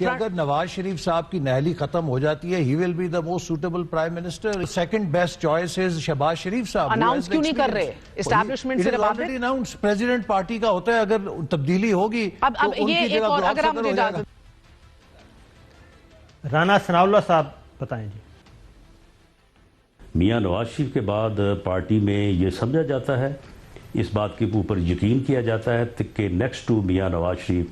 کہ اگر نواز شریف صاحب کی نہلی ختم ہو جاتی ہے he will be the most suitable prime minister. Second best choice is Shahbaz Sharif صاحب. اناؤنس کیوں نہیں کر رہے اسٹیبلشمنٹ سے؟ آلریڈی اناؤنس پریزیڈنٹ پارٹی کا ہوتا ہے, اگر تبدیلی ہوگی اب تو ان یہ کی ایک جگہ اور گلاب اگر آپ صدر مجھے ہو جائے گا. رانا ثناء اللہ صاحب بتائیں جی. میاں نواز شریف کے بعد پارٹی میں یہ سمجھا جاتا ہے, اس بات کے اوپر یقین کیا جاتا ہے کہ نیکسٹ ٹو میاں نواز شریف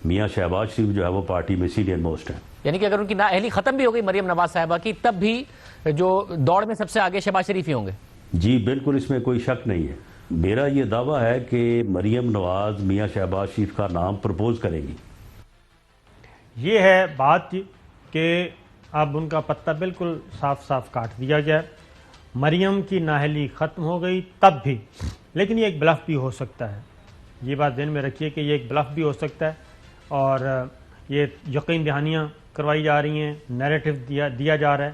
میاں شہباز شریف جو ہے وہ پارٹی میں سینئر موسٹ ہیں. یعنی کہ اگر ان کی نااہلی ختم بھی ہو گئی مریم نواز صاحبہ کی, تب بھی جو دوڑ میں سب سے آگے شہباز شریف ہی ہوں گے؟ جی بالکل, اس میں کوئی شک نہیں ہے. میرا یہ دعویٰ ہے کہ مریم نواز میاں شہباز شریف کا نام پرپوز کرے گی. یہ ہے بات کہ اب ان کا پتہ بالکل صاف صاف کاٹ دیا گیا. مریم کی نااہلی ختم ہو گئی تب بھی, لیکن یہ ایک بلف بھی ہو سکتا ہے. یہ بات ذہن میں رکھیے کہ یہ ایک بلف بھی ہو سکتا ہے, اور یہ یقین دہانیاں کروائی جا رہی ہیں, نیریٹو دیا جا رہا ہے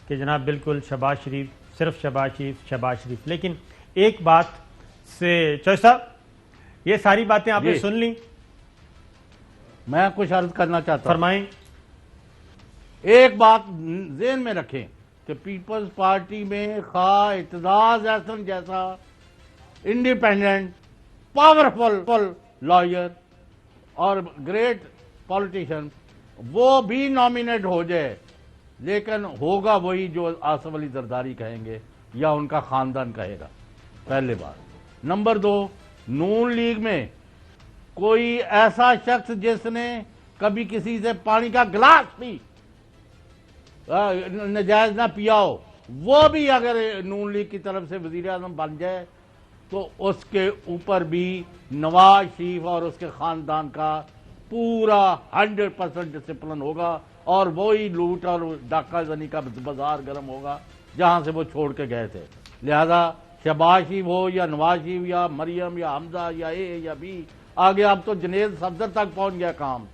کہ جناب بالکل شہباز شریف, صرف شہباز شریف شہباز شریف. لیکن ایک بات سے چوہے صاحب, یہ ساری باتیں آپ نے سن لیں, میں کچھ عرض کرنا چاہتا ہوں. فرمائیں. ایک بات ذہن میں رکھیں کہ پیپلز پارٹی میں خواہ اعتزاز احسن جیسا انڈیپینڈنٹ پاورفل لائر اور گریٹ پولیٹیشین وہ بھی نامینیٹ ہو جائے, لیکن ہوگا وہی جو آصف علی زرداری کہیں گے یا ان کا خاندان کہے گا. پہلے بات. نمبر 2, نون لیگ میں کوئی ایسا شخص جس نے کبھی کسی سے پانی کا گلاس بھی نجائز نہ پیا ہو, وہ بھی اگر نون لیگ کی طرف سے وزیر اعظم بن جائے تو اس کے اوپر بھی نواز شریف اور اس کے خاندان کا پورا 100% ڈسپلن ہوگا, اور وہی لوٹ اور ڈاکہ زنی کا بازار گرم ہوگا جہاں سے وہ چھوڑ کے گئے تھے. لہذا شہباز شریف ہو یا نواز شریف یا مریم یا حمزہ یا اے یا بی, آگے اب تو جنید صفدر تک پہنچ گیا کام,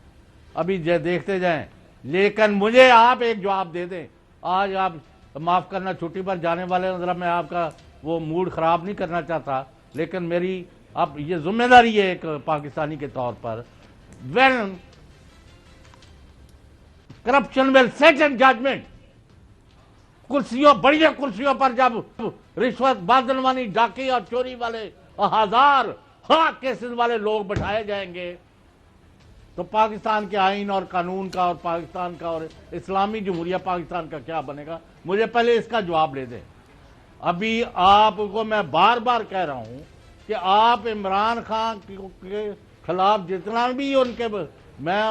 ابھی دیکھتے جائیں. لیکن مجھے آپ ایک جواب دے دیں. آج آپ معاف کرنا چھٹی پر جانے والے ہیں, ذرا میں آپ کا وہ موڈ خراب نہیں کرنا چاہتا, لیکن میری اب یہ ذمہ داری ہے ایک پاکستانی کے طور پر. when corruption will sit in judgment, کرسیوں بڑی کرسیوں پر جب رشوت بازنوانی ڈاکے اور چوری والے ہزار کیسز والے لوگ بٹھائے جائیں گے تو پاکستان کے آئین اور قانون کا اور پاکستان کا اور اسلامی جمہوریہ پاکستان کا کیا بنے گا؟ مجھے پہلے اس کا جواب لے دیں. ابھی آپ کو میں بار بار کہہ رہا ہوں کہ آپ عمران خان کے خلاف جتنا بھی ان کے میں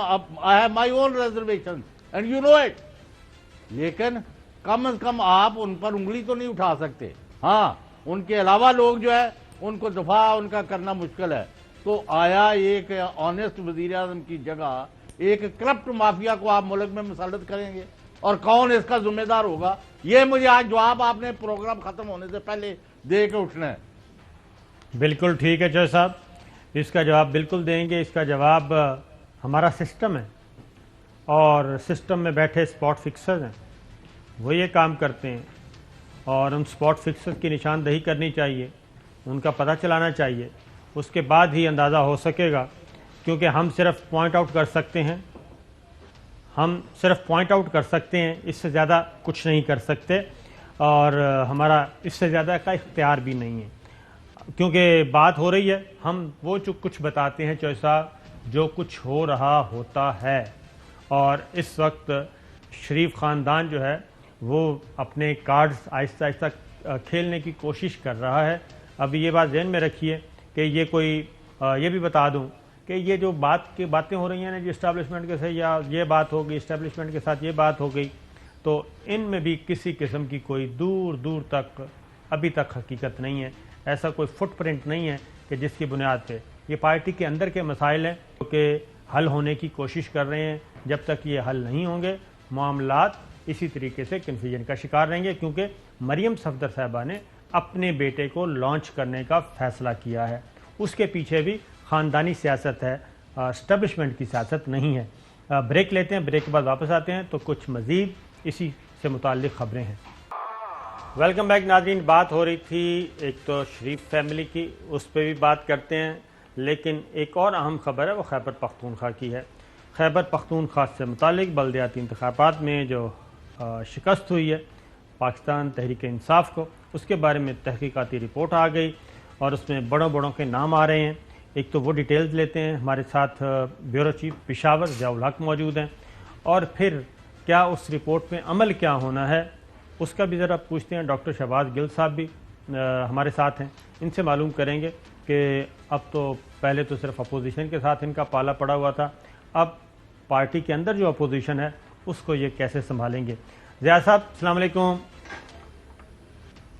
I have my own reservations and you know it, لیکن کم از کم آپ ان پر انگلی تو نہیں اٹھا سکتے. ہاں ان کے علاوہ لوگ جو ہے ان کو دفاع ان کا کرنا مشکل ہے. تو آیا ایک آنیسٹ وزیر اعظم کی جگہ ایک کرپٹ مافیا کو آپ ملک میں مسلط کریں گے؟ اور کون اس کا ذمہ دار ہوگا؟ یہ مجھے آج جواب آپ نے پروگرام ختم ہونے سے پہلے دے کے اٹھنا ہے. بالکل ٹھیک ہے چوہے صاحب, اس کا جواب بالکل دیں گے. اس کا جواب ہمارا سسٹم ہے, اور سسٹم میں بیٹھے اسپاٹ فکسرز ہیں, وہ یہ کام کرتے ہیں, اور ان اسپاٹ فکسرز کی نشاندہی کرنی چاہیے, ان کا پتہ چلانا چاہیے. اس کے بعد ہی اندازہ ہو سکے گا, کیونکہ ہم صرف پوائنٹ آؤٹ کر سکتے ہیں, ہم صرف پوائنٹ آؤٹ کر سکتے ہیں, اس سے زیادہ کچھ نہیں کر سکتے, اور ہمارا اس سے زیادہ کا اختیار بھی نہیں ہے. کیونکہ بات ہو رہی ہے, ہم وہ جو کچھ بتاتے ہیں چوہے صاحب, جو کچھ ہو رہا ہوتا ہے. اور اس وقت شریف خاندان جو ہے وہ اپنے کارڈز آہستہ آہستہ کھیلنے کی کوشش کر رہا ہے. ابھی یہ بات ذہن میں رکھیے کہ یہ کوئی یہ بھی بتا دوں کہ یہ جو باتیں ہو رہی ہیں نا جی اسٹیبلشمنٹ کے ساتھ, یا یہ بات ہو گئی اسٹیبلشمنٹ کے ساتھ یہ بات ہو گئی, تو ان میں بھی کسی قسم کی کوئی دور دور تک ابھی تک حقیقت نہیں ہے. ایسا کوئی فٹ پرنٹ نہیں ہے کہ جس کی بنیاد پہ یہ پارٹی کے اندر کے مسائل ہیں کہ حل ہونے کی کوشش کر رہے ہیں. جب تک یہ حل نہیں ہوں گے معاملات اسی طریقے سے کنفیوژن کا شکار رہیں گے, کیونکہ مریم صفدر صاحبہ نے اپنے بیٹے کو لانچ کرنے کا فیصلہ کیا ہے. اس کے پیچھے بھی خاندانی سیاست ہے, اسٹیبلشمنٹ کی سیاست نہیں ہے. بریک لیتے ہیں, بریک کے بعد واپس آتے ہیں تو کچھ مزید اسی سے متعلق خبریں ہیں. ویلکم بیک ناظرین. بات ہو رہی تھی ایک تو شریف فیملی کی, اس پہ بھی بات کرتے ہیں, لیکن ایک اور اہم خبر ہے وہ خیبر پختونخوا کی ہے. خیبر پختونخوا سے متعلق بلدیاتی انتخابات میں جو شکست ہوئی ہے پاکستان تحریک انصاف کو، اس کے بارے میں تحقیقاتی رپورٹ آ گئی اور اس میں بڑوں بڑوں کے نام آ رہے ہیں. ایک تو وہ ڈیٹیلز لیتے ہیں، ہمارے ساتھ بیورو چیف پشاور ضیاء الحق موجود ہیں، اور پھر کیا اس رپورٹ میں عمل کیا ہونا ہے اس کا بھی ذرا پوچھتے ہیں. ڈاکٹر شہباز گل صاحب بھی ہمارے ساتھ ہیں، ان سے معلوم کریں گے کہ اب تو پہلے تو صرف اپوزیشن کے ساتھ ان کا پالا پڑا ہوا تھا، اب پارٹی کے اندر جو اپوزیشن ہے اس کو یہ کیسے سنبھالیں گے. ضیاء صاحب السلام علیکم.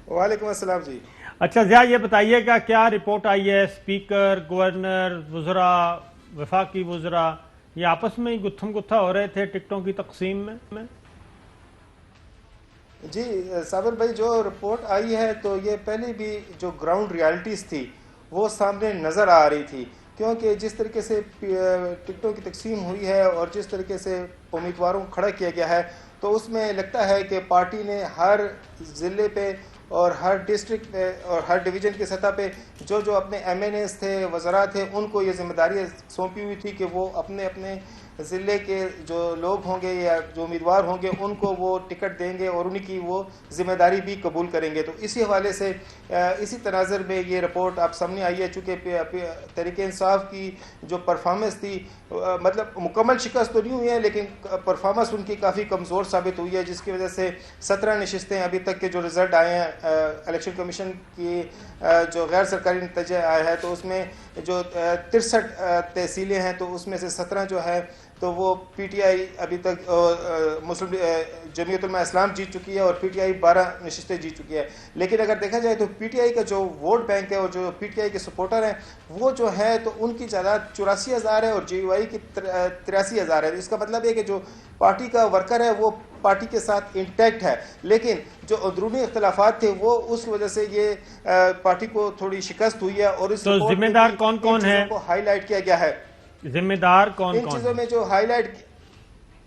وعلیکم السلام جی. اچھا ضیاء، یہ بتائیے گا کیا رپورٹ آئی ہے؟ اسپیکر، گورنر، وزراء، وفاقی وزراء یہ آپس میں ہی گتھم گتھا ہو رہے تھے ٹکٹوں کی تقسیم میں؟ جی صابر بھائی، جو رپورٹ آئی ہے تو یہ پہلے بھی جو گراؤنڈ ریالٹیز تھی وہ سامنے نظر آ رہی تھی، کیونکہ جس طریقے سے ٹکٹوں کی تقسیم ہوئی ہے اور جس طریقے سے امیدواروں کو کھڑا کیا گیا ہے تو اس میں لگتا ہے کہ پارٹی نے ہر ضلع پہ اور ہر ڈسٹرکٹ پہ اور ہر ڈویژن کی سطح پہ جو اپنے ایم این ایز تھے، وزراء تھے، ان کو یہ ذمہ داری سونپی ہوئی تھی کہ وہ اپنے اپنے ضلع کے جو لوگ ہوں گے یا جو امیدوار ہوں گے ان کو وہ ٹکٹ دیں گے اور ان کی وہ ذمہ داری بھی قبول کریں گے. تو اسی حوالے سے اسی تناظر میں یہ رپورٹ آپ سامنے آئی ہے. چونکہ تحریک انصاف کی جو پرفارمنس تھی، مطلب مکمل شکست تو نہیں ہوئی ہے لیکن پرفارمنس ان کی کافی کمزور ثابت ہوئی ہے، جس کی وجہ سے 17 نشستیں ابھی تک کے جو رزلٹ آئے ہیں الیکشن کمیشن کی جو غیر سرکاری نتیجے آئے ہیں تو اس میں جو 63 تحصیلیں ہیں تو اس میں سے 17 جو ہے تو وہ پی ٹی آئی ابھی تک مسلم جمعیت علماء اسلام جیت چکی ہے اور پی ٹی آئی 12 نشستیں جیت چکی ہے. لیکن اگر دیکھا جائے تو پی ٹی آئی کا جو ووٹ بینک ہے اور جو پی ٹی آئی کے سپورٹر ہیں وہ جو ہے تو ان کی تعداد 84,000 ہے اور جے یو آئی کی 83,000 ہے. اس کا مطلب ہے کہ جو پارٹی کا ورکر ہے وہ پارٹی کے ساتھ انٹیکٹ ہے، لیکن جو اندرونی اختلافات تھے وہ اس وجہ سے یہ پارٹی کو تھوڑی شکست ہوئی ہے. اور اس ذمہ دار کون کون ہے کو ہائی لائٹ کیا گیا ہے. ذمہ دار کون ان چیزوں میں جو ہائی لائٹ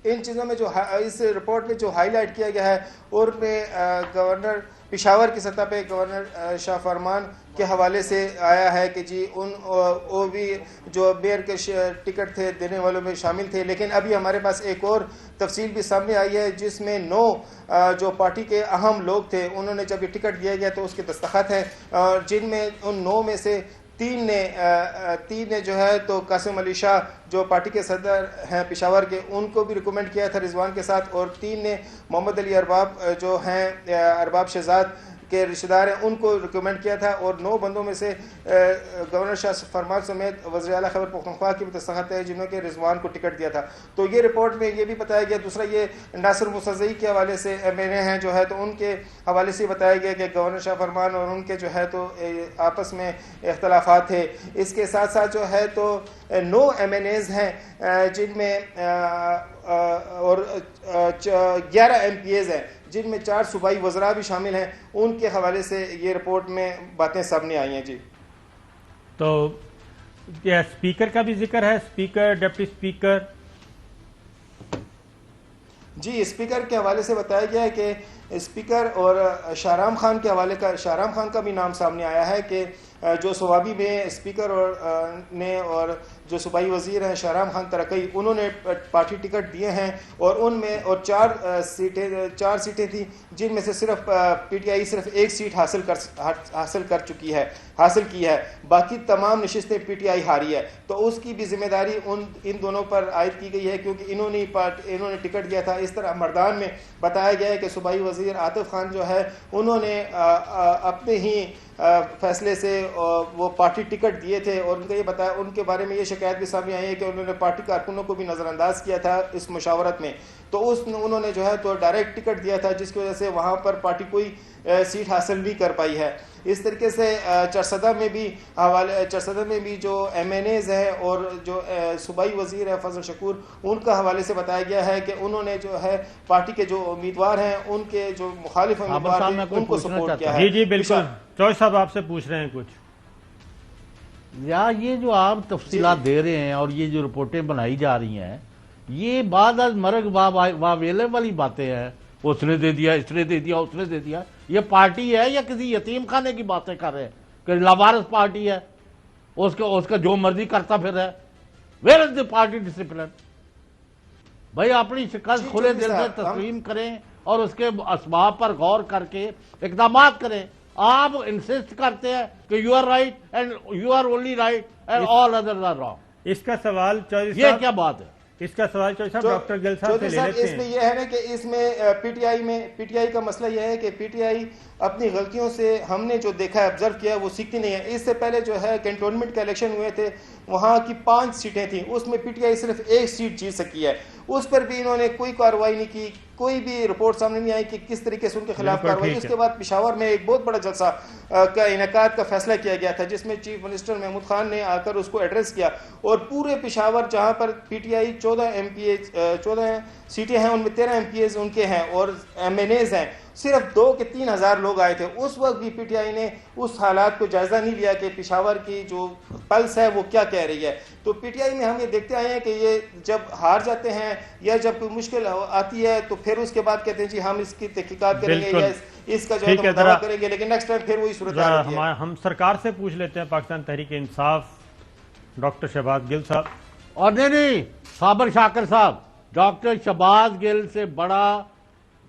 اس رپورٹ میں جو ہائی لائٹ کیا گیا ہے اور میں گورنر پشاور کی سطح پہ گورنر شاہ فرمان کے حوالے سے آیا ہے کہ جی وہ بھی جو میئر کے ٹکٹ تھے دینے والوں میں شامل تھے. لیکن ابھی ہمارے پاس ایک اور تفصیل بھی سامنے آئی ہے جس میں 9 جو پارٹی کے اہم لوگ تھے انہوں نے جب یہ ٹکٹ دیا گیا تو اس کے دستخط ہیں، جن میں ان 9 میں سے 3 نے جو ہے تو قاسم علی شاہ جو پارٹی کے صدر ہیں پشاور کے ان کو بھی ریکمینڈ کیا تھا رضوان کے ساتھ، اور 3 نے محمد علی ارباب جو ہیں ارباب شہزاد کے رشتہ دار ہیں ان کو ریکمینڈ کیا تھا. اور 9 بندوں میں سے گورنر شاہ فرمان سمیت وزیر اعلیٰ خیبر پختونخوا کی بھی دستخط ہے جنہوں نے رضوان کو ٹکٹ دیا تھا. تو یہ رپورٹ میں یہ بھی بتایا گیا. دوسرا یہ ناصر مسترزئی کے حوالے سے ایم این اے ہیں جو ہے تو ان کے حوالے سے بتایا گیا کہ گورنر شاہ فرمان اور ان کے جو ہے تو آپس میں اختلافات تھے. اس کے ساتھ ساتھ جو ہے تو 9 ایم این ایز ہیں جن میں اور 11 ایم پی ایز ہیں جن میں 4 صوبائی وزراء بھی شامل ہیں. ان کے حوالے سے یہ رپورٹ میں باتیں سامنے آئی ہیں. جی تو کیا اسپیکر کا بھی ذکر ہے؟ Speaker, deputy speaker? جی اسپیکر کے حوالے سے بتایا گیا ہے کہ اسپیکر اور شاہرام خان کے حوالے کا شاہرام خان کا بھی نام سامنے آیا ہے کہ جو صوابی میں اسپیکر نے اور جو صوبائی وزیر ہیں شاہرام خان ترقی انہوں نے پارٹی ٹکٹ دیے ہیں اور ان میں اور 4 سیٹیں تھیں جن میں سے صرف پی ٹی آئی صرف 1 سیٹ حاصل کی ہے، باقی تمام نشستیں پی ٹی آئی ہاری ہے. تو اس کی بھی ذمہ داری ان دونوں پر عائد کی گئی ہے کیونکہ انہوں نے ٹکٹ دیا تھا. اس طرح مردان میں بتایا گیا ہے کہ صوبائی وزیر عاطف خان جو ہے انہوں نے اپنے ہی فیصلے سے وہ پارٹی ٹکٹ دیے تھے اور ان کا یہ بتایا ان کے بارے میں یہ شکایت بھی سامنے آئی ہے کہ انہوں نے پارٹی کارکنوں کو بھی نظر انداز کیا تھا اس مشاورت میں. تو انہوں نے جو ہے تو ڈائریکٹ ٹکٹ دیا تھا جس کی وجہ سے وہاں پر پارٹی کوئی سیٹ حاصل نہیں کر پائی ہے. اس طریقے سے چرسدہ میں بھی جو ایم این ایز ہیں اور جو صوبائی وزیر ہے فضل شکور ان کا حوالے سے بتایا گیا ہے کہ انہوں نے جو ہے پارٹی کے جو امیدوار ہیں ان کے جو مخالف امیدوار ہیں ان کو سپورٹ کیا ہے. جی بالکل چوہے صاحب آپ سے پوچھ رہے ہیں کچھ. یا یہ جو آپ تفصیلات دے رہے ہیں اور یہ جو رپورٹیں بنائی جا رہی ہیں یہ بعد از مرگ واویلے والی باتیں ہیں. اس نے دے دیا، اس نے دے دیا، اس نے دے دیا. یہ پارٹی ہے یا کسی یتیم خانے کی باتیں کر رہے ہیں کہ لاوارث پارٹی ہے، اس کا جو مرضی کرتا پھر ہے. Where is the party discipline? بھائی اپنی شکست کھلے دل سے تسلیم کریں اور اس کے اسباب پر غور کر کے اقدامات کریں. آپ انسسٹ کرتے ہیں کہ you are right and you are only right and all others are wrong. اس کا سوال چودھری یہ صاحب کیا بات ہے؟ اس کا سوال چودھری صاحب ڈاکٹر گل صاحب سے لے لیتے اس میں ہیں. یہ ہے نا کہ اس میں پی ٹی آئی کا مسئلہ یہ ہے کہ پی ٹی آئی اپنی غلطیوں سے ہم نے جو دیکھا ہے آبزرو کیا وہ سیکھتی نہیں ہے. اس سے پہلے جو ہے کینٹونمنٹ کے الیکشن ہوئے تھے, وہاں کی 5 سیٹیں تھیں, اس میں پی ٹی آئی صرف 1 سیٹ جیت سکی ہے. اس پر بھی انہوں نے کوئی کارروائی نہیں کی, کوئی بھی رپورٹ سامنے نہیں آئی کہ کس طریقے سے ان کے خلاف کارروائی. اس کے بعد پشاور میں ایک بہت بڑا جلسہ کا انعقاد کا فیصلہ کیا گیا تھا, جس میں چیف منسٹر محمود خان نے آ کر اس کو ایڈریس کیا, اور پورے پشاور جہاں پر پی ٹی آئی 14 سیٹیں ہیں, ان میں 13 ایم پی ایز ان کے ہیں اور ایم این ایز ہیں, صرف 2 کہ 3 ہزار لوگ آئے تھے. اس وقت بھی پی ٹی آئی نے اس حالات کو جائزہ نہیں لیا کہ پشاور کی جو پلس ہے وہ کیا کہہ رہی ہے. تو پی ٹی آئی میں ہم یہ دیکھتے آئے ہیں کہ یہ جب ہار جاتے ہیں یا جب کوئی مشکل آتی ہے تو پھر اس کے بعد کہتے ہیں جی ہم اس کی تحقیقات کریں گے یا اس کا جو ہے مداوا کریں گے, لیکن نیکسٹ ٹائم پھر وہی صورت آتی ہے. ہم سرکار سے پوچھ لیتے ہیں, پاکستان تحریک انصاف ڈاکٹر شہباز گل صاحب. اور نہیں صابر شاکر صاحب, ڈاکٹر شہباز گل سے بڑا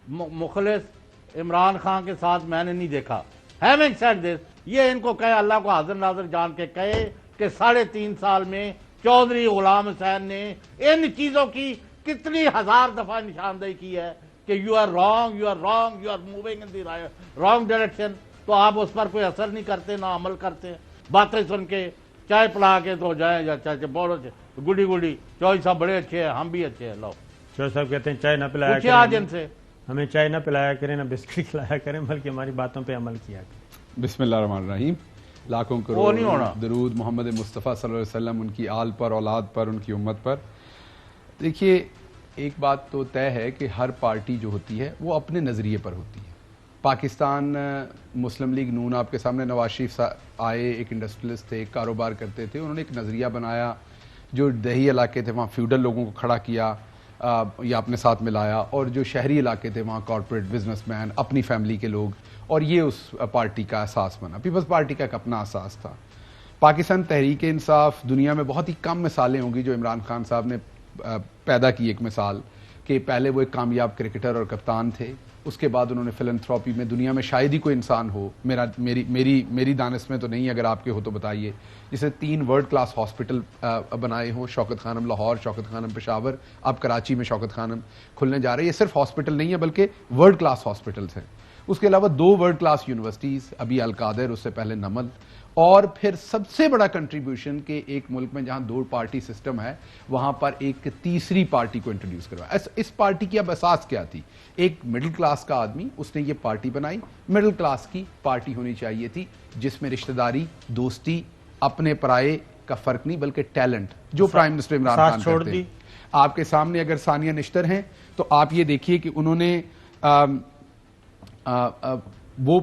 مخلص عمران خان کے ساتھ میں نے نہیں دیکھا. Having said this, یہ ان کو کہے, اللہ کو حاضر ناظر جان کے کہے کہ 3.5 سال میں چودھری غلام حسین نے ان چیزوں کی کتنی 1000 دفعہ نشاندہی کی ہے کہ you are wrong, you are wrong, you are moving in the wrong direction. تو آپ اس پر کوئی اثر نہیں کرتے, نہ عمل کرتے, باتیں سن کے چائے پلا کے تو جائیں یا چائے بولو گڈی گڈی. چودھری صاحب بڑے اچھے ہیں, ہم بھی اچھے ہیں. لو چودھری صاحب کہتے ہیں چائے نہ پلایا پوچھیں آج ان سے, ہمیں چائے نہ پلایا کریں, نہ بسکٹ کھلایا کریں, بلکہ ہماری باتوں پہ عمل کیا کریں. بسم اللہ الرحمن الرحیم. لاکھوں کروڑ درود محمد مصطفیٰ صلی اللہ علیہ وسلم, ان کی آل پر, اولاد پر, ان کی امت پر. دیکھیے ایک بات تو طے ہے کہ ہر پارٹی جو ہوتی ہے وہ اپنے نظریے پر ہوتی ہے. پاکستان مسلم لیگ نون, آپ کے سامنے نواز شریف آئے, ایک انڈسٹریلسٹ تھے, ایک کاروبار کرتے تھے, انہوں نے ایک نظریہ بنایا, جو دیہی علاقے تھے وہاں فیوڈل لوگوں کو کھڑا کیا یا اپنے ساتھ ملایا, اور جو شہری علاقے تھے وہاں کارپوریٹ بزنس مین, اپنی فیملی کے لوگ, اور یہ اس پارٹی کا اساس بنا. پیپلز پارٹی کا ایک اپنا اساس تھا. پاکستان تحریک انصاف, دنیا میں بہت ہی کم مثالیں ہوں گی جو عمران خان صاحب نے پیدا کی. ایک مثال کہ پہلے وہ ایک کامیاب کرکٹر اور کپتان تھے, اس کے بعد انہوں نے فلنتھراپی میں, دنیا میں شاید ہی کوئی انسان ہو, میری دانش میں تو نہیں, اگر آپ کے ہو تو بتائیے, جسے 3 ورلڈ کلاس ہاسپٹل بنائے ہوں. شوکت خانم لاہور, شوکت خانم پشاور, اب کراچی میں شوکت خانم کھلنے جا رہے ہیں. یہ صرف ہاسپٹل نہیں ہے بلکہ ورلڈ کلاس ہاسپٹلس ہیں. اس کے علاوہ 2 ورلڈ کلاس یونیورسٹیز, ابھی القادر, اس سے پہلے نمل, اور پھر سب سے بڑا کنٹریبیوشن کہ ایک ملک میں جہاں 2 پارٹی سسٹم ہے وہاں پر ایک تیسری پارٹی کو انٹروڈیوس کروایا. اس پارٹی کی اب اساس کیا تھی؟ ایک مڈل کلاس کا آدمی, اس نے یہ پارٹی بنائی. مڈل کلاس کی پارٹی ہونی چاہیے تھی جس میں رشتہ داری, دوستی, اپنے پرائے کا فرق نہیں بلکہ ٹیلنٹ, جو پرائم منسٹر عمران خان کرتے ہیں. آپ کے سامنے اگر ثانیہ نشتر ہیں تو آپ یہ دیکھیے کہ انہوں نے وہ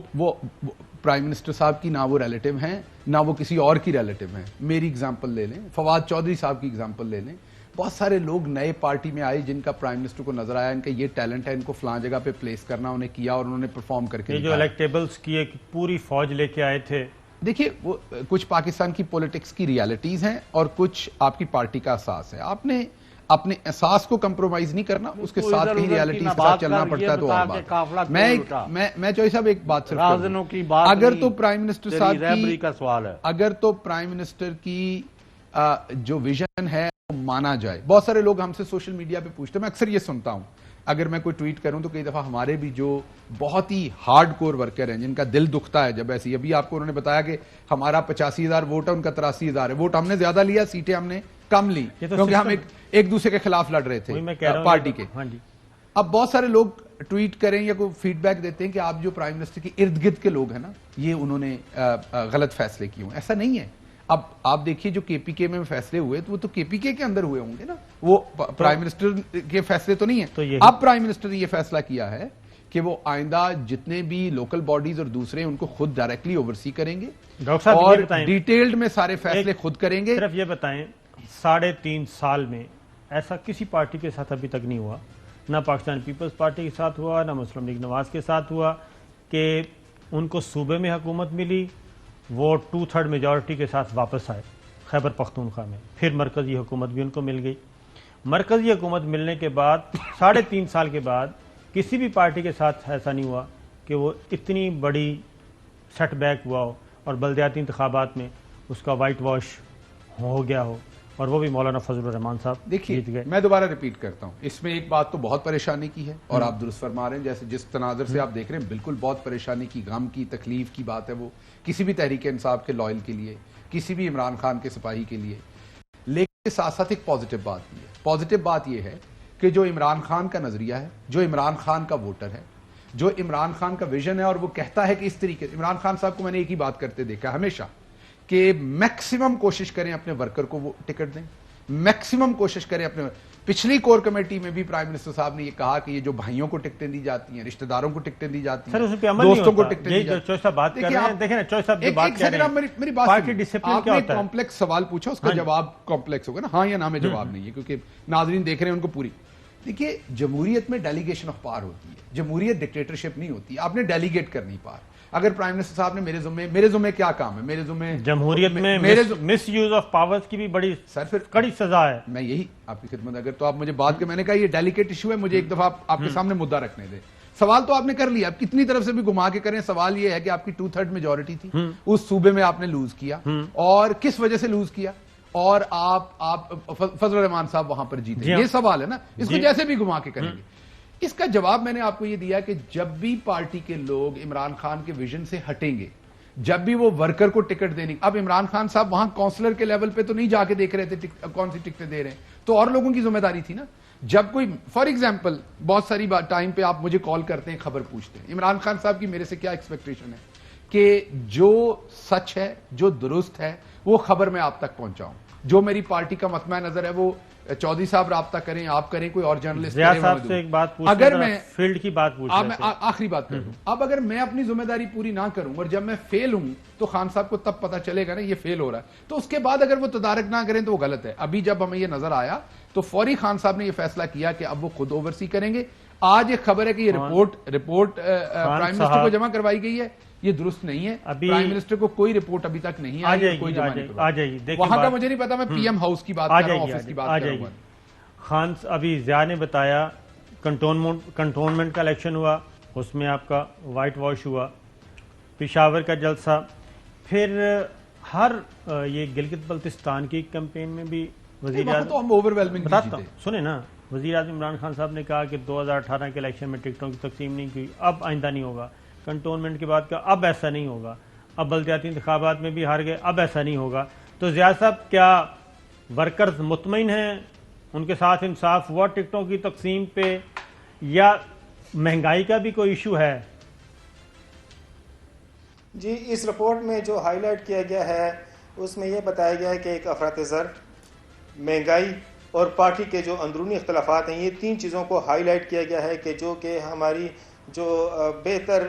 پرائم منسٹر صاحب کی نہ وہ ریلیٹیو ہیں نہ وہ کسی اور کی ریلیٹیو ہیں. میری اگزامپل لے لیں, فواد چودھری صاحب کی اگزامپل لے لیں. بہت سارے لوگ نئے پارٹی میں آئے جن کا پرائم منسٹر کو نظر آیا ان کا یہ ٹیلنٹ ہے, ان کو فلاں جگہ پہ پلیس کرنا, انہیں کیا اور انہوں نے پرفارم کر کے. جو الیکٹیبلز کی ایک پوری فوج لے کے آئے تھے. دیکھیے وہ کچھ پاکستان کی پولیٹکس کی ریالٹیز ہیں اور کچھ آپ کی پارٹی کا اساس ہے. آپ نے اپنے اساس کو کمپرومائز نہیں کرنا, اس کے ساتھ کہیں ریالٹیز کے ساتھ چلنا پڑتا ہے تو اور بات. میں چوہدری صاحب ایک بات صرف, اگر تو پرائم منسٹر صاحب کا سوال ہے, اگر تو پرائم منسٹر کی جو ویژن ہے وہ مانا جائے. بہت سارے لوگ ہم سے سوشل میڈیا پہ پوچھتے ہیں, میں اکثر یہ سنتا ہوں, اگر میں کوئی ٹویٹ کروں تو کئی دفعہ ہمارے بھی جو بہت ہی ہارڈ کور ورکر ہیں جن کا دل دکھتا ہے جب ایسی, ابھی آپ کو انہوں نے بتایا کہ ہمارا 85,000 ووٹ ہے, ان کا 83,000 ہے. ووٹ ہم نے زیادہ لیا, سیٹیں ہم نے کم لی, کیونکہ ہم ایک دوسرے کے خلاف لڑ رہے تھے پارٹی کے. اب بہت سارے لوگ ٹویٹ کریں یا کوئی فیڈ بیک دیتے ہیں کہ آپ جو پرائم منسٹر کے ارد گرد کے لوگ ہیں نا, یہ انہوں نے غلط فیصلے کیے ہوں. ایسا نہیں ہے. اب آپ دیکھیے جو کے پی کے میں فیصلے ہوئے تو وہ تو کے پی کے اندر ہوئے ہوں گے نا, وہ پرائم منسٹر کے فیصلے تو نہیں ہیں. اب پرائم منسٹر نے یہ فیصلہ کیا ہے کہ وہ آئندہ جتنے بھی لوکل باڈیز اور دوسرے ان کو خود ڈائریکٹلی اوورسی کریں گے اور ڈیٹیلڈ میں سارے فیصلے خود کریں گے. صرف یہ بتائیں, 3.5 سال میں ایسا کسی پارٹی کے ساتھ ابھی تک نہیں ہوا, نہ پاکستان پیپلز پارٹی کے ساتھ ہوا, نہ مسلم لیگ نواز کے ساتھ ہوا, کہ ان کو صوبے میں حکومت ملی, وہ 2/3 میجورٹی کے ساتھ واپس آئے خیبر پختونخوا میں, پھر مرکزی حکومت بھی ان کو مل گئی. مرکزی حکومت ملنے کے بعد 3.5 سال کے بعد کسی بھی پارٹی کے ساتھ ایسا نہیں ہوا کہ وہ اتنی بڑی سیٹ بیک ہوا ہو اور بلدیاتی انتخابات میں اس کا وائٹ واش ہو گیا ہو، اور وہ بھی مولانا فضل الرحمان صاحب دیکھیے جیت گئے۔ میں دوبارہ ریپیٹ کرتا ہوں، اس میں ایک بات تو بہت پریشانی کی ہے اور آپ درست فرما رہے ہیں، جیسے جس تناظر سے آپ دیکھ رہے ہیں بالکل بہت پریشانی کی، غم کی، تکلیف کی بات ہے وہ کسی بھی تحریک انصاف کے لائل کے لیے، کسی بھی عمران خان کے سپاہی کے لیے۔ لیکن ساتھ ساتھ ایک پازیٹیو بات بھی ہے، پازیٹیو بات یہ ہے کہ جو عمران خان کا نظریہ ہے، جو عمران خان کا ووٹر ہے، جو عمران خان کا ویژن ہے، اور وہ کہتا ہے کہ اس طریقے عمران خان صاحب کو میں نے ایک ہی بات کرتے دیکھا ہمیشہ کہ میکسیمم کوشش کریں اپنے ورکر کو وہ ٹکٹ دیں، میکسیمم کوشش کریں اپنے۔ پچھلی کور کمیٹی میں بھی پرائم منسٹر صاحب نے یہ کہا کہ یہ جو بھائیوں کو ٹکٹیں دی جاتی ہیں، رشتہ داروں کو ٹکٹیں دی جاتی ہیں، دوستوں کو ٹکٹیں دی جاتی ہیں۔ دیکھیں نا چوہے صاحب جو بات کر رہے ہیں، میری بات پارٹی ڈسپلن آپ کیا نے ہوتا ہے؟ کمپلیکس سوال پوچھا، اس کا جواب کمپلیکس ہوگا نا، ہاں یا نہ میں جواب نہیں ہے، کیونکہ ناظرین دیکھ رہے ہیں ان کو پوری۔ دیکھیے جمہوریت میں ڈیلیگیشن آف پاور ہوتی ہے، جمہوریت ڈکٹیٹرشپ نہیں ہوتی، آپ نے ڈیلیگیٹ کرنی پاور۔ اگر پرائم منسٹر صاحب نے میرے ذمے کیا کام ہے، میرے ذمے جمہوریت میں مس یوز آف پاورز کی بھی بڑی کڑی سزا ہے۔ میں یہی آپ کی خدمت، اگر تو آپ مجھے بات کے میں نے کہا یہ ڈیلیکیٹ ایشو ہے، مجھے ایک دفعہ آپ کے سامنے مدعا رکھنے دیں۔ سوال تو آپ نے کر لیا، آپ کتنی طرف سے بھی گھما کے کریں، سوال یہ ہے کہ آپ کی 2/3 میجورٹی تھی، اس صوبے میں آپ نے لوز کیا، اور کس وجہ سے لوز کیا، اور آپ فضل الرحمان صاحب وہاں پر جیتے، یہ سوال ہے نا، اس کو جیسے بھی گھما کے کریں گے۔ اس کا جواب میں نے آپ کو یہ دیا کہ جب بھی پارٹی کے لوگ عمران خان کے ویژن سے ہٹیں گے، جب بھی وہ ورکر کو ٹکٹ دینے، اب عمران خان صاحب وہاں کونسلر کے لیول پہ تو نہیں جا کے دیکھ رہے تھے کون سی ٹکٹیں دے رہے ہیں، تو اور لوگوں کی ذمہ داری تھی نا۔ جب کوئی فار ایگزامپل بہت ساری ٹائم پہ آپ مجھے کال کرتے ہیں، خبر پوچھتے ہیں، عمران خان صاحب کی میرے سے کیا ایکسپیکٹیشن ہے کہ جو سچ ہے، جو درست ہے، وہ خبر میں آپ تک پہنچاؤں۔ جو میری پارٹی کا مطمع نظر ہے وہ چودھری صاحب رابطہ کریں، آپ کریں، کوئی اور جرنلسٹ اگر میں فیلڈ کی بات پوچھ رہے تھے، آخری بات کر دوں، اب اگر میں اپنی ذمہ داری پوری نہ کروں اور جب میں فیل ہوں تو خان صاحب کو تب پتہ چلے گا نا یہ فیل ہو رہا ہے، تو اس کے بعد اگر وہ تدارک نہ کریں تو وہ غلط ہے۔ ابھی جب ہمیں یہ نظر آیا تو فوری خان صاحب نے یہ فیصلہ کیا کہ اب وہ خود اوورسی کریں گے۔ آج ایک خبر ہے کہ یہ رپورٹ پرائم منسٹر کو جمع کروائی گئی ہے، یہ درست نہیں ہے، پرائم منسٹر کو کوئی رپورٹ ابھی تک نہیں آئی، کوئی جمع نہیں کروائی، وہاں کا مجھے نہیں پتا، میں پی ایم ہاؤس کی بات کر رہا ہوں، آفس کی بات کر رہا ہوں۔ خان ابھی ضیاء نے بتایا کنٹونمنٹ کا الیکشن ہوا، اس میں آپ کا وائٹ واش ہوا، پشاور کا جلسہ، پھر ہر یہ گلگت بلتستان کی کیمپین میں بھی وزیر اعظم بتاتا ہوں، سنیں نا، وزیر اعظم عمران خان صاحب نے کہا کہ 2018 کے الیکشن میں ٹکٹوں کی تقسیم نہیں کی، اب آئندہ نہیں ہوگا، کنٹونمنٹ کے بعد کا اب ایسا نہیں ہوگا، اب بلدیاتی انتخابات میں بھی ہار گئے، اب ایسا نہیں ہوگا۔ تو ضیاء صاحب کیا ورکرز مطمئن ہیں، ان کے ساتھ انصاف ہوا ٹکٹوں کی تقسیم پہ، یا مہنگائی کا بھی کوئی ایشو ہے؟ جی اس رپورٹ میں جو ہائی لائٹ کیا گیا ہے اس میں یہ بتایا گیا ہے کہ ایک افراط زر، مہنگائی اور پارٹی کے جو اندرونی اختلافات ہیں، یہ 3 چیزوں کو ہائی لائٹ کیا گیا ہے کہ جو کہ ہماری جو بہتر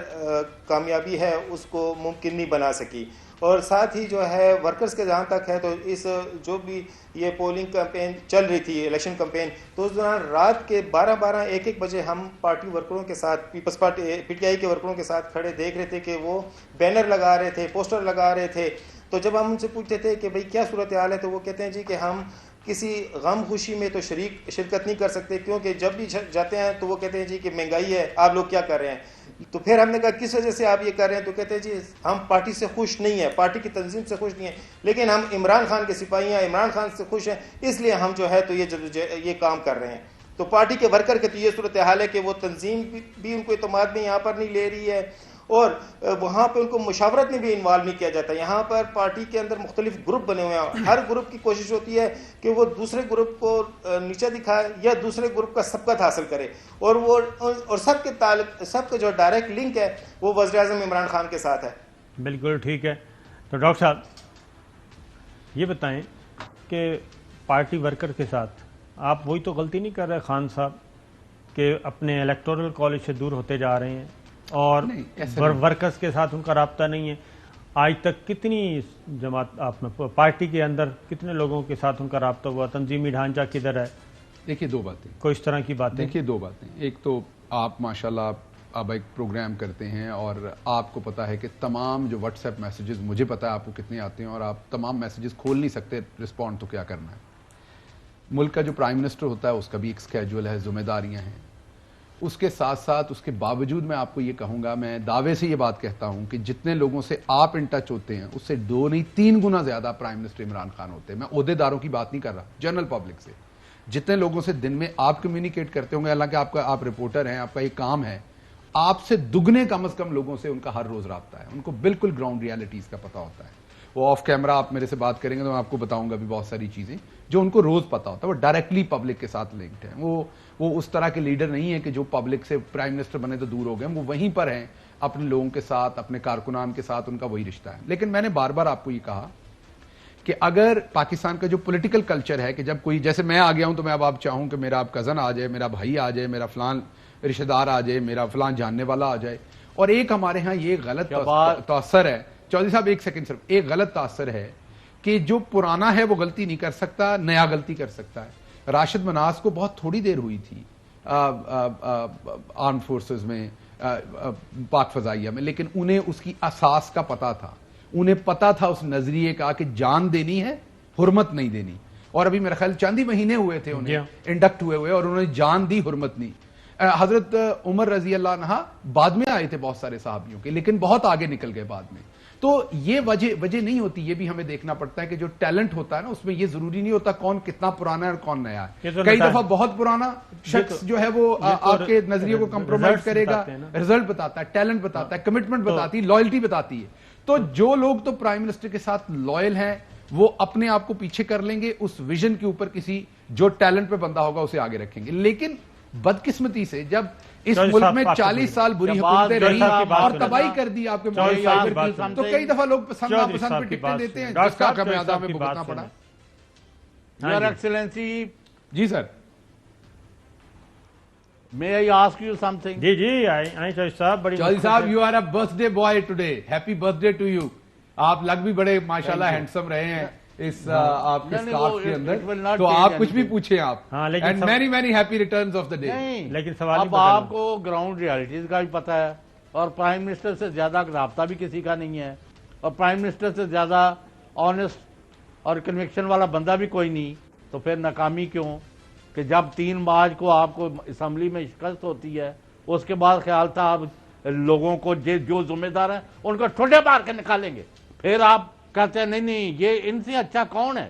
کامیابی ہے اس کو ممکن نہیں بنا سکی۔ اور ساتھ ہی جو ہے ورکرز کے جہاں تک ہے تو اس جو بھی یہ پولنگ کیمپین چل رہی تھی، الیکشن کیمپین، تو اس دوران رات کے 12 1 بجے ہم پارٹی ورکروں کے ساتھ، پیپلز پارٹی پی ٹی آئی کے ورکروں کے ساتھ کھڑے دیکھ رہے تھے کہ وہ بینر لگا رہے تھے، پوسٹر لگا رہے تھے۔ تو جب ہم ان سے پوچھتے تھے کہ بھئی کیا صورتحال ہے، تو وہ کہتے ہیں جی کہ ہم کسی غم خوشی میں تو شرکت نہیں کر سکتے، کیونکہ جب بھی جاتے ہیں تو وہ کہتے ہیں جی کہ مہنگائی ہے، آپ لوگ کیا کر رہے ہیں؟ تو پھر ہم نے کہا کس وجہ سے آپ یہ کر رہے ہیں؟ تو کہتے ہیں جی ہم پارٹی سے خوش نہیں ہیں، پارٹی کی تنظیم سے خوش نہیں ہیں، لیکن ہم عمران خان کے سپاہی ہیں، عمران خان سے خوش ہیں، اس لیے ہم جو ہے تو یہ کام کر رہے ہیں۔ تو پارٹی کے ورکر کے تو یہ صورتحال ہے کہ وہ تنظیم بھی ان کو اعتماد میں یہاں پر نہیں لے رہی ہے، اور وہاں پہ ان کو مشاورت میں بھی انوالو نہیں کیا جاتا۔ یہاں پر پارٹی کے اندر مختلف گروپ بنے ہوئے ہیں، ہر گروپ کی کوشش ہوتی ہے کہ وہ دوسرے گروپ کو نیچے دکھائے یا دوسرے گروپ کا سبقت حاصل کرے، اور سب کا جو ڈائریکٹ لنک ہے وہ وزیر اعظم عمران خان کے ساتھ ہے۔ بالکل ٹھیک ہے۔ تو ڈاکٹر صاحب یہ بتائیں کہ پارٹی ورکر کے ساتھ آپ وہی تو غلطی نہیں کر رہے خان صاحب کہ اپنے الیکٹورل کالج سے دور ہوتے جا رہے ہیں اور ورکرز کے ساتھ ان کا رابطہ نہیں ہے؟ آج تک کتنی جماعت آپ میں پارٹی کے اندر کتنے لوگوں کے ساتھ ان کا رابطہ ہوا؟ تنظیمی ڈھانچہ کدھر ہے؟ دیکھیے 2 باتیں، کوئی اس طرح کی باتیں؟ دیکھیے 2 باتیں، ایک تو آپ ماشاءاللہ اب ایک پروگرام کرتے ہیں اور آپ کو پتا ہے کہ تمام جو واٹس ایپ میسیجز، مجھے پتا ہے آپ کو کتنے آتے ہیں، اور آپ تمام میسیجز کھول نہیں سکتے، رسپونڈ تو کیا کرنا ہے۔ ملک کا جو پرائم منسٹر ہوتا ہے اس کا بھی ایک اسکیجول ہے, ذمہ داریاں ہیں. اس کے ساتھ ساتھ اس کے باوجود میں آپ کو یہ کہوں گا, میں دعوے سے یہ بات کہتا ہوں کہ جتنے لوگوں سے آپ ان ٹچ ہوتے ہیں اس سے 2 نہیں 3 گنا زیادہ پرائم منسٹر عمران خان ہوتے ہیں. میں عہدے داروں کی بات نہیں کر رہا, جنرل پبلک سے. جتنے لوگوں سے دن میں آپ کمیونیکیٹ کرتے ہوں گے, حالانکہ آپ رپورٹر ہیں, آپ کا یہ کام ہے, آپ سے دگنے کم از کم لوگوں سے ان کا ہر روز رابطہ ہے, ان کو بالکل گراؤنڈ ریالٹیز کا پتہ ہوتا ہے. وہ آف کیمرہ آپ میرے سے بات کریں گے تو میں آپ کو بتاؤں گا بھی بہت ساری چیزیں جو ان کو روز پتہ ہوتا ہے. وہ ڈائریکٹلی پبلک کے ساتھ لنکڈ ہیں. وہ اس طرح کے لیڈر نہیں ہے کہ جو پبلک سے پرائم منسٹر بنے تو دور ہو گئے. وہ وہیں پر ہیں اپنے لوگوں کے ساتھ, اپنے کارکنان کے ساتھ, ان کا وہی رشتہ ہے. لیکن میں نے بار بار آپ کو یہ کہا کہ اگر پاکستان کا جو پولیٹیکل کلچر ہے کہ جب کوئی, جیسے میں آ گیا ہوں تو میں اب آپ چاہوں کہ میرا اب کزن آ جائے, میرا بھائی آ جائے, میرا فلان رشتہ دار آ جائے, میرا فلان جاننے والا آ جائے. اور ایک ہمارے ہاں یہ غلط تاثر ہے, چودھری صاحب ایک سیکنڈ, صرف ایک غلط تاثر ہے کہ جو پرانا ہے وہ غلطی نہیں کر سکتا, نیا غلطی کر سکتا ہے. راشد مناس کو بہت تھوڑی دیر ہوئی تھی آرم فورسز میں, پاک فضائیہ میں, لیکن انہیں اس کی اساس کا پتا تھا. انہیں پتا تھا اس نظریے کا کہ جان دینی ہے, حرمت نہیں دینی. اور ابھی میرا خیال چند ہی مہینے ہوئے تھے انہیں انڈکٹ ہوئے اور انہوں نے جان دی, حرمت نہیں. حضرت عمر رضی اللہ عنہ بعد میں آئے تھے بہت سارے صحابیوں کے, لیکن بہت آگے نکل گئے بعد میں. تو یہ وجہ نہیں ہوتی, یہ بھی ہمیں دیکھنا پڑتا ہے کہ جو ٹیلنٹ ہوتا ہے نا اس میں یہ ضروری نہیں ہوتا کون کتنا پرانا ہے اور کون نیا ہے. کئی دفعہ بہت پرانا شخص جو ہے وہ آپ کے نظریے کو کمپرومائز کرے گا, رزلٹ بتاتا ہے, ٹیلنٹ بتاتا ہے, کمٹمنٹ بتاتی ہے, لائلٹی بتاتی ہے. تو جو لوگ تو پرائم منسٹر کے ساتھ لائل ہیں وہ اپنے آپ کو پیچھے کر لیں گے, اس ویژن کے اوپر کسی جو ٹیلنٹ پہ بندہ ہوگا اسے آگے رکھیں گے. لیکن بدقسمتی سے جب اس ملک میں 40 سال بری حکومتیں رہی اور تباہی کر دی آپ کے ملک, تو کئی دفعہ لوگ پسند پہ ٹکٹیں دیتے ہیں جس کا ہمیں عذاب میں بھگتنا پڑا. Your excellency. جی sir, may I ask you something? جی چودھری صاحب, بڑی چودھری صاحب, you are a birthday boy today. Happy birthday to you. آپ لگ بھی بڑے ماشاءاللہ ہینڈسم رہے ہیں اس آپ کے سکارف کے اندر, تو آپ کچھ بھی پوچھیں آپ. And many many happy returns of the day. لیکن سوال اب آپ کو گراؤنڈ ریالٹیز کا بھی پتا ہے, اور پرائم منسٹر سے زیادہ رابطہ بھی کسی کا نہیں ہے, اور پرائم منسٹر سے زیادہ آنےسٹ اور کنوکشن والا بندہ بھی کوئی نہیں. تو پھر ناکامی کیوں کہ جب 3 مارچ کو آپ کو اسمبلی میں شکست ہوتی ہے, اس کے بعد خیال تھا آپ لوگوں کو جو ذمہ دار ہیں ان کو ٹھوڈے مار کے نکالیں گے, پھر آپ کہتے ہیں نہیں یہ ان سے اچھا کون ہے,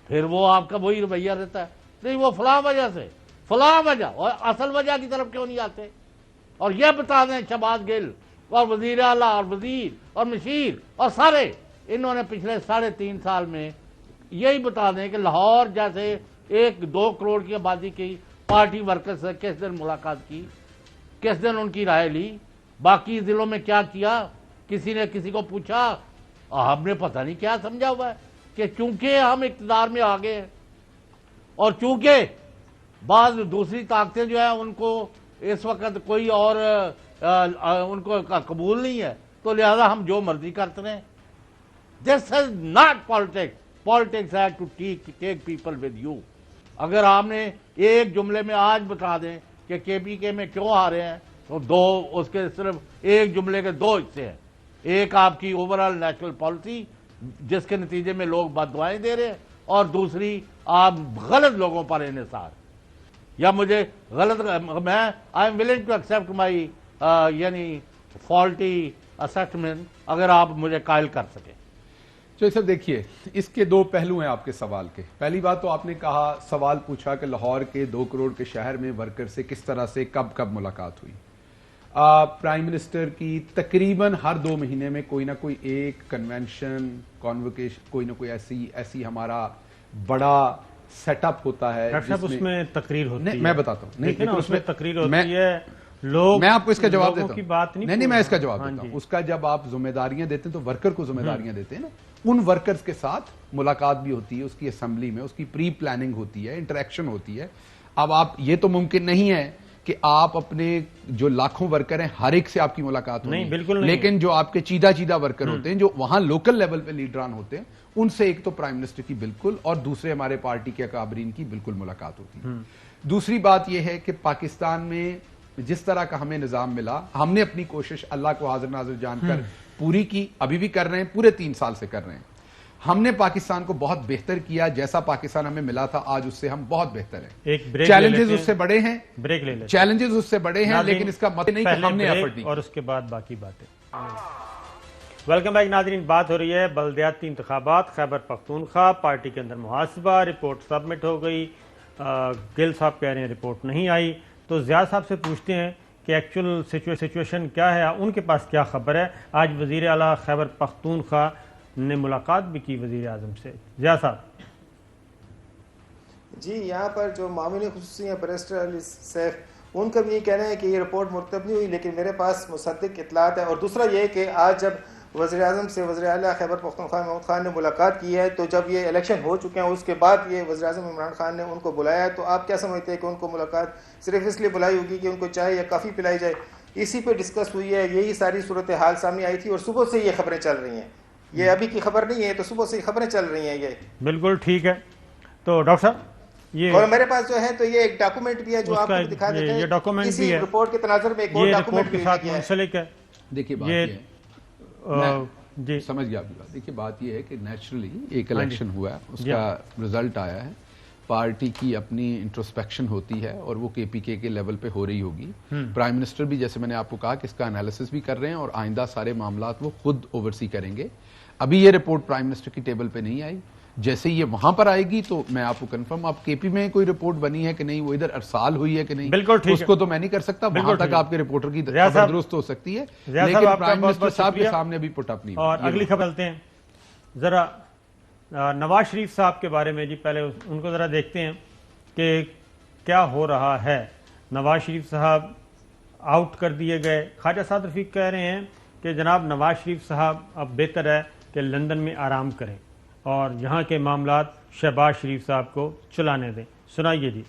پھر وہ آپ کا وہی رویہ رہتا ہے, نہیں وہ فلاں وجہ سے, فلاں وجہ, اور اصل وجہ کی طرف کیوں نہیں آتے. اور یہ بتا دیں شہباز گل اور وزیر اعلیٰ اور وزیر اور مشیر اور سارے, انہوں نے پچھلے 3.5 سال میں یہی بتا دیں کہ لاہور جیسے 1-2 کروڑ کی آبادی کی پارٹی ورکر سے کس دن ملاقات کی, کس دن ان کی رائے لی, باقی ضلعوں میں کیا کیا, کسی نے کسی کو پوچھا. ہم نے پتہ نہیں کیا سمجھا ہوا ہے کہ چونکہ ہم اقتدار میں آگے ہیں اور چونکہ بعض دوسری طاقتیں جو ہیں ان کو اس وقت کوئی اور ان کو قبول نہیں ہے, تو لہذا ہم جو مرضی کرتے رہیں. This is not politics. Politics ہے to take people with you. اگر آپ نے ایک جملے میں آج بتا دیں کہ کے پی کے میں کیوں آ رہے ہیں, تو 2 اس کے صرف ایک جملے کے 2 حصے ہیں. ایک آپ کی اوورآل نیشنل پالیسی جس کے نتیجے میں لوگ بد دعائیں دے رہے ہیں, اور دوسری آپ غلط لوگوں پر انحصار. یا مجھے غلط, میں I am willing to accept my یعنی فالٹی اسسمنٹ اگر آپ مجھے قائل کر سکیں. چلیے سر, دیکھیے اس کے 2 پہلو ہیں آپ کے سوال کے. پہلی بات تو آپ نے کہا, سوال پوچھا کہ لاہور کے 2 کروڑ کے شہر میں ورکر سے کس طرح سے کب ملاقات ہوئی. پرائم منسٹر کی تقریباً ہر 2 مہینے میں کوئی نہ کوئی ایک کنونشن, کانوکیشن, کوئی نہ کوئی ایسی ہمارا بڑا سیٹ اپ ہوتا ہے اس میں تقریر ہوتی ہے. میں بتاتا ہوں, نہیں اس میں تقریر ہوتی ہے, لوگ, میں آپ کو اس کا جواب دیتا ہوں. نہیں میں اس کا جواب دیتا ہوں. اس کا جب آپ ذمہ داریاں دیتے ہیں تو ورکر کو ذمہ داریاں دیتے ہیں نا, ان ورکرز کے ساتھ ملاقات بھی ہوتی ہے, اس کی اسمبلی میں اس کی پری پلاننگ ہوتی ہے, انٹریکشن ہوتی ہے. اب آپ, یہ تو ممکن نہیں ہے کہ آپ اپنے جو لاکھوں ورکر ہیں ہر ایک سے آپ کی ملاقات ہونی, بالکل, لیکن جو آپ کے چیدہ ورکر ہوتے ہیں جو وہاں لوکل لیول پہ لیڈران ہوتے ہیں, ان سے ایک تو پرائم منسٹر کی بالکل اور دوسرے ہمارے پارٹی کے اکابرین کی بالکل ملاقات ہوتی ہے. دوسری بات یہ ہے کہ پاکستان میں جس طرح کا ہمیں نظام ملا, ہم نے اپنی کوشش اللہ کو حاضر ناظر جان کر پوری کی, ابھی بھی کر رہے ہیں, پورے 3 سال سے کر رہے ہیں. ہم نے پاکستان کو بہت بہتر کیا، جیسا پاکستان ہمیں ملا تھا آج اس سے ہم بہت بہتر ہیں. ایک بریک چیلنجز اس سے بڑے ہیں، بریک لے لیتے ہیں. چیلنجز اس سے بڑے ہیں، لیکن اس کا مطلب نہیں کہ ہم نے ایفرٹ نہیں. اور اس کے بعد باقی باتیں. ویلکم بیک ناظرین. بات ہو رہی ہے بلدیاتی انتخابات خیبر پختونخوا. پارٹی کے اندر محاسبہ، رپورٹ سبمٹ ہو گئی. گل صاحب کہہ رہے ہیں رپورٹ نہیں آئی. تو زیاد صاحب سے پوچھتے ہیں کہ ایکچول سچویشن کیا ہے، ان کے پاس کیا خبر ہے. آج وزیر اعلیٰ خیبر پختونخوا نے ملاقات بھی کی وزیر اعظم سے. زیاد صاحب جی، یہاں پر جو معاون خصوصی ہیں بیرسٹر علی سیف، ان کا بھی یہ کہنا ہے کہ یہ رپورٹ مرتب نہیں ہوئی، لیکن میرے پاس مصدق اطلاعات ہے. اور دوسرا یہ کہ آج جب وزیر اعظم سے وزیر اعلیٰ خیبر پختونخوا محمود خان نے ملاقات کی ہے، تو جب یہ الیکشن ہو چکے ہیں اس کے بعد یہ وزیر اعظم عمران خان نے ان کو بلایا ہے. تو آپ کیا سمجھتے ہیں کہ ان کو ملاقات صرف اس لیے بلائی ہوگی کہ ان کو چائے یا کافی پلائی جائے؟ اسی پہ ڈسکس ہوئی ہے، یہی ساری صورتحال سامنے آئی تھی اور صبح سے یہ خبریں چل رہی ہیں. یہ ابھی کی خبر نہیں ہے، تو صبح سے خبریں چل رہی ہیں. یہ بالکل ٹھیک ہے. تو ڈاکٹر صاحب یہ اور میرے پاس جو ہے تو یہ ایک ڈاکومنٹ بھی ہے جو آپ کو دکھا دیتے ہیں. یہ ڈاکومنٹ بھی ہے رپورٹ کے تناظر میں ایک اور ڈاکومنٹ کے ساتھ منسلک ہے. دیکھیے بات یہ ہے، جی سمجھ گیا آپ کی بات. دیکھیے بات یہ ہے کہ نیچرلی ایک الیکشن ہوا ہے، اس کا رزلٹ آیا ہے. پارٹی کی اپنی انٹروسپیکشن ہوتی ہے اور وہ کے پی کے لیول پہ ہو رہی ہوگی. پرائم منسٹر بھی جیسے میں نے آپ کو کہا کہ اس کا انالیسس بھی کر رہے ہیں اور آئندہ سارے معاملات وہ خود اوورسی کریں گے. ابھی یہ رپورٹ پرائم منسٹر کی ٹیبل پہ نہیں آئی. جیسے یہ وہاں پر آئے گی تو میں آپ کو کنفرم، آپ کے پی میں کوئی رپورٹ بنی ہے کہ نہیں، وہ ادھر ارسال ہوئی ہے کہ نہیں، اس کو تو میں نہیں کر سکتا. وہاں تک آپ کے رپورٹر کی خبر درست ہو سکتی ہے، لیکن پرائم منسٹر صاحب کے سامنے ابھی پٹ اپ نہیں. اور اگلی خبر چلتے ہیں ذرا نواز شریف صاحب کے بارے میں. جی پہلے ان کو ذرا دیکھتے ہیں کہ کیا ہو رہا ہے. نواز شریف صاحب آؤٹ کر دیے گئے. خواجہ سعد رفیق کہہ رہے ہیں کہ جناب نواز شریف صاحب اب بہتر ہے کہ لندن میں آرام کریں اور یہاں کے معاملات شہباز شریف صاحب کو چلانے دیں. سنائیے جی.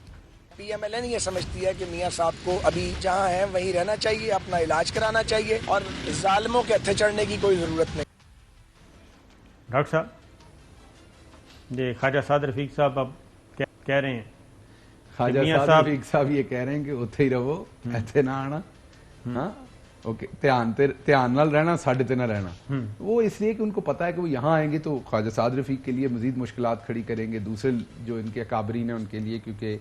پی ایم ایل این یہ سمجھتی ہے کہ میاں صاحب کو ابھی جہاں ہیں وہیں رہنا چاہیے، اپنا علاج کرانا چاہیے اور ظالموں کے ہتھے چڑھنے کی کوئی ضرورت نہیں. ڈاکٹر صاحب جی خواجہ سعد رفیق صاحب اب کہہ رہے ہیں، خواجہ سعد رفیق صاحب یہ کہہ رہے ہیں کہ اتھے ہی رہو، ایتھے نہ آنا. ہاں اوکے، دھیان نال رہنا، ساڈے تے نہ رہنا. وہ اس لیے کہ ان کو پتا ہے کہ وہ یہاں آئیں گے تو خواجہ سعد رفیق کے لیے مزید مشکلات کھڑی کریں گے، دوسرے جو ان کے اکابرین ہیں ان کے لیے، کیونکہ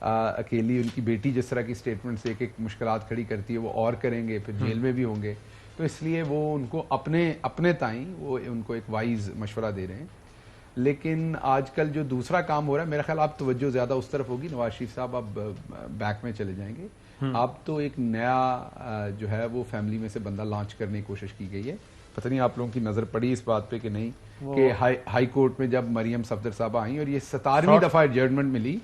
اکیلی ان کی بیٹی جس طرح کی سٹیٹمنٹ سے ایک مشکلات کھڑی کرتی ہے وہ اور کریں گے، پھر جیل میں بھی ہوں گے. تو اس لیے وہ ان کو اپنے تائیں وہ ان کو ایک وائز مشورہ دے رہے ہیں. لیکن آج کل جو دوسرا کام ہو رہا ہے، میرا خیال آپ توجہ زیادہ اس طرف ہوگی. نواز شریف صاحب اب بیک میں چلے جائیں گے. اب تو ایک نیا جو ہے وہ فیملی میں سے بندہ لانچ کرنے کی کوشش کی گئی ہے. پتہ نہیں آپ لوگوں کی نظر پڑی اس بات پہ کہ نہیں کہ ہائی کورٹ میں جب مریم صفدر صاحبہ آئیں اور یہ 17ویں دفعہ ایڈجرنمنٹ ملی.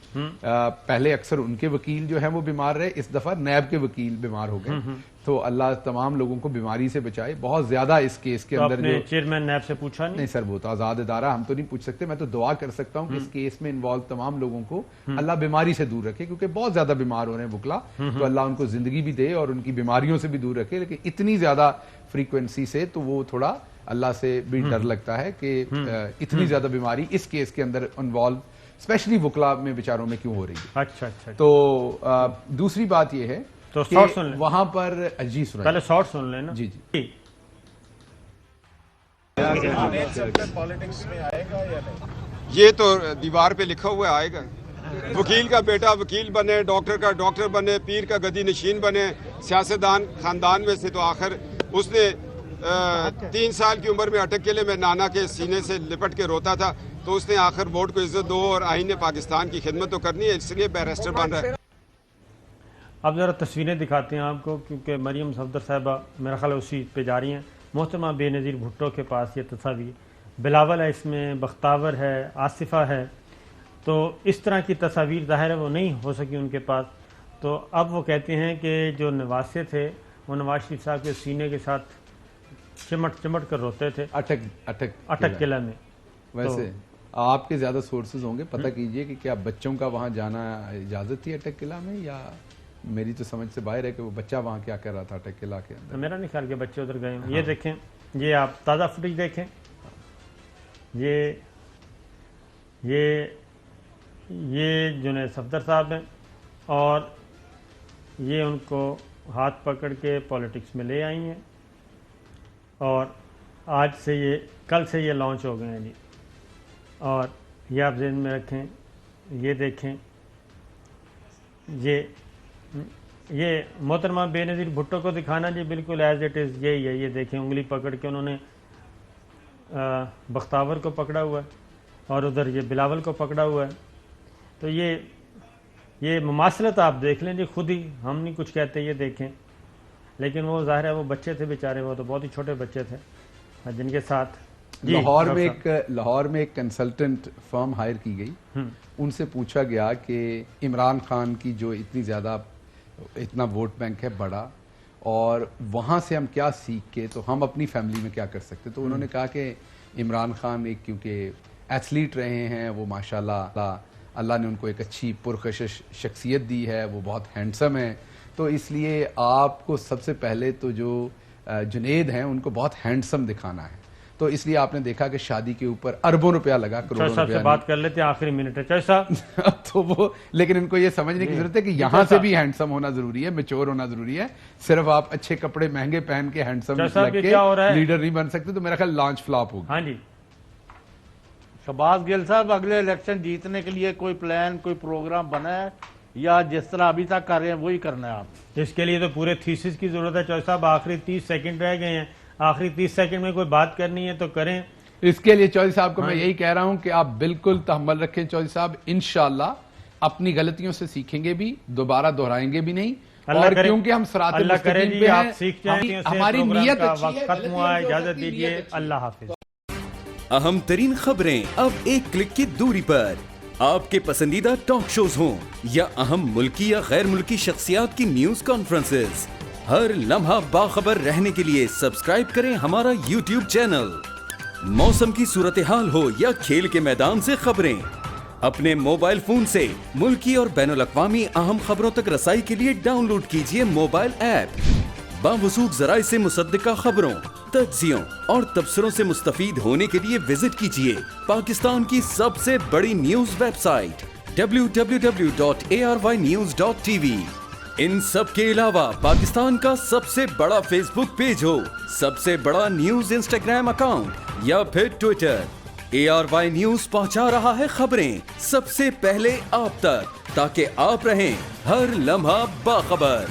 پہلے اکثر ان کے وکیل جو ہیں وہ بیمار رہے، اس دفعہ نیب کے وکیل بیمار ہو گئے. تو اللہ تمام لوگوں کو بیماری سے بچائے. بہت زیادہ اس کیس کے اندر جو چیئرمین نیب سے پوچھا نہیں سر، وہ تو آزاد ادارہ، ہم تو نہیں پوچھ سکتے. میں تو دعا کر سکتا ہوں کہ اس کیس میں انوالو تمام لوگوں کو اللہ بیماری سے دور رکھے، کیونکہ بہت زیادہ بیمار ہو رہے ہیں وکلا. تو اللہ ان کو زندگی بھی دے اور ان کی بیماریوں سے بھی دور رکھے. لیکن اتنی زیادہ فریکوینسی سے تو وہ تھوڑا اللہ سے بھی ڈر لگتا ہے کہ اتنی زیادہ بیماری اس کیس کے اندر انوالو اسپیشلی وکلا میں بیچاروں میں کیوں ہو رہی ہے. اچھا. تو دوسری بات یہ ہے تو وہاں پر جی سنائیں، پہلے شارٹ سن لیں نا. جی یہ تو دیوار پہ لکھا ہوا آئے گا. وکیل کا بیٹا وکیل بنے، ڈاکٹر کا ڈاکٹر بنے، پیر کا گدی نشین بنے، سیاستدان خاندان میں سے. تو آخر اس نے 3 سال کی عمر میں اٹک کے لیے میں نانا کے سینے سے لپٹ کے روتا تھا. تو اس نے آخر ووٹ کو عزت دو اور آئین پاکستان کی خدمت تو کرنی ہے، اس لیے بیرسٹر بن رہا ہے. اب ذرا تصویریں دکھاتے ہیں آپ کو، کیونکہ مریم صفدر صاحبہ میرا خیال اسی پہ جا رہی ہیں. محترمہ بے نظیر بھٹو کے پاس یہ تصاویر، بلاول ہے اس میں، بختاور ہے، آصفہ ہے. تو اس طرح کی تصاویر ظاہر ہے وہ نہیں ہو سکی ان کے پاس. تو اب وہ کہتے ہیں کہ جو نواسے تھے وہ نواز شریف صاحب کے سینے کے ساتھ چمٹ کر روتے تھے اٹک قلعہ میں. ویسے آپ کے زیادہ سورسز ہوں گے، پتہ کیجئے کہ کیا بچوں کا وہاں جانا اجازت تھی اٹک قلعہ میں، یا میری تو سمجھ سے باہر ہے کہ وہ بچہ وہاں کیا کر رہا تھا اٹک قلعہ کے اندر. میرا نہیں خیال کہ بچے ادھر گئے. یہ دیکھیں، یہ آپ تازہ فوٹیج دیکھیں. یہ جنید صفدر صاحب ہیں اور یہ ان کو ہاتھ پکڑ کے پولیٹکس میں لے آئی ہیں اور آج سے کل سے یہ لانچ ہو گئے ہیں. جی اور یہ آپ ذہن میں رکھیں، یہ دیکھیں، یہ محترمہ بے نظیر بھٹو کو دکھانا جی بالکل ایز اٹ از یہی ہے. یہ دیکھیں انگلی پکڑ کے انہوں نے بختاور کو پکڑا ہوا ہے اور ادھر یہ بلاول کو پکڑا ہوا ہے. تو یہ مماثلت آپ دیکھ لیں جی خود ہی، ہم نہیں کچھ کہتے، یہ دیکھیں. لیکن وہ ظاہر ہے وہ بچے تھے بیچارے، وہ تو بہت ہی چھوٹے بچے تھے جن کے ساتھ لاہور میں ایک کنسلٹنٹ فرم ہائر کی گئی. ان سے پوچھا گیا کہ عمران خان کی جو اتنا ووٹ بینک ہے بڑا، اور وہاں سے ہم کیا سیکھ کے تو ہم اپنی فیملی میں کیا کر سکتے. تو انہوں نے کہا کہ عمران خان ایک کیونکہ ایتھلیٹ رہے ہیں، وہ ماشاءاللہ اللہ نے ان کو ایک اچھی پرکشش شخصیت دی ہے، وہ بہت ہینڈسم ہیں، تو اس لیے آپ کو سب سے پہلے تو جو جنید ہیں ان کو بہت ہینڈسم دکھانا ہے. تو اس لیے آپ نے دیکھا کہ شادی کے اوپر اربوں روپیہ لگا، کروڑوں روپیہ. سے بات کر لیتے ہیں آخری منٹ ہے چوہے صاحب. تو وہ لیکن ان کو یہ سمجھنے کی ضرورت ہے کہ یہاں سے بھی ہینڈسم ہونا ضروری ہے، میچور ہونا ضروری ہے. صرف آپ اچھے کپڑے مہنگے پہن کے ہینڈسم لگ کے لیڈر نہیں بن سکتے. تو میرا خیال لانچ فلاپ ہوگا. ہاں جی شہباز گل صاحب، اگلے الیکشن جیتنے کے لیے کوئی پلان، کوئی پروگرام بنا ہے یا جس طرح ابھی تک کر رہے ہیں وہی کرنا ہے آپ؟ اس کے لیے تو پورے تھیسس کی ضرورت ہے چوہے صاحب. آخری 30 سیکنڈ رہ گئے ہیں، آخری 30 سیکنڈ میں کوئی بات کرنی ہے تو کریں. اس کے لیے چودھری صاحب کو میں یہی کہہ رہا ہوں کہ آپ بالکل تحمل رکھیں چودھری صاحب. انشاءاللہ اپنی غلطیوں سے سیکھیں گے بھی، دوبارہ دہرائیں گے بھی نہیں. اور کیونکہ ہم صراط مستقیم پہ ہیں، ہماری نیت اچھی ہے. ختم ہوا ہے، اجازت دیجیے، اللہ حافظ. اہم ترین خبریں اب ایک کلک کی دوری پر. آپ کے پسندیدہ ٹاک شوز ہوں یا اہم ملکی یا غیر ملکی شخصیات کی نیوز کانفرنسز، ہر لمحہ باخبر رہنے کے لیے سبسکرائب کریں ہمارا یوٹیوب چینل. موسم کی صورتحال ہو یا کھیل کے میدان سے خبریں، اپنے موبائل فون سے ملکی اور بین الاقوامی اہم خبروں تک رسائی کے لیے ڈاؤن لوڈ کیجیے موبائل ایپ. باوثوق ذرائع سے مصدقہ خبروں، تجزیوں اور تبصروں سے مستفید ہونے کے لیے وزٹ کیجیے پاکستان کی سب سے بڑی نیوز ویب سائٹ www.arYnews.tv. ان سب کے علاوہ پاکستان کا سب سے بڑا فیس بک پیج ہو، سب سے بڑا نیوز انسٹاگرام اکاؤنٹ یا پھر ٹویٹر، ARY نیوز پہنچا رہا ہے خبریں سب سے پہلے آپ تک، تاکہ آپ رہیں ہر لمحہ باخبر.